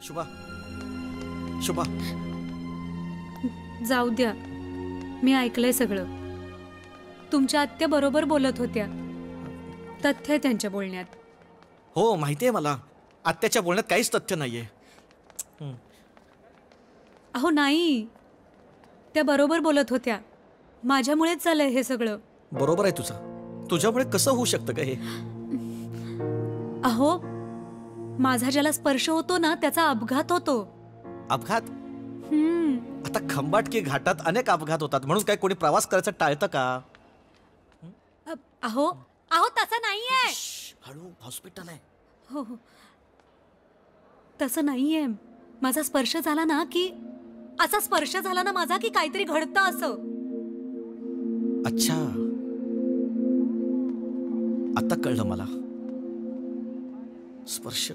शुभा, शुभा, जाऊ द्या, मी ऐकलंय सगळं. तुमच्या आत्या बरोबर बोलत होत्या. तथ्य आहे त्यांच्या बोलण्यात. हो माहितीये मला. आत्याच्या बोलण्यात काहीच तथ्य नाहीये. अहो नाही, त्या बरोबर बोलत होत्या. माझ्यामुळेच झालंय हे सगळं. बरोबर आहे तुझं. तुझ्यामुळे कसं होऊ शकतं का हे? अहो, माझा ज्याला स्पर्श होतो ना त्याचा अपघात होतो. अपघात? आता खंबाटकी घाटात अनेक अपघात होतात, म्हणून काय कोणी प्रवास करायचं टाळतं का? अहो अहो तसं नाहीये. हळू, हॉस्पिटल आहे. हो हो, तसं नाहीये. माझा स्पर्श झाला ना की असा स्पर्श झाला ना माझा की काहीतरी घडतं असं. अच्छा, आता कळलं मला. स्पर्श.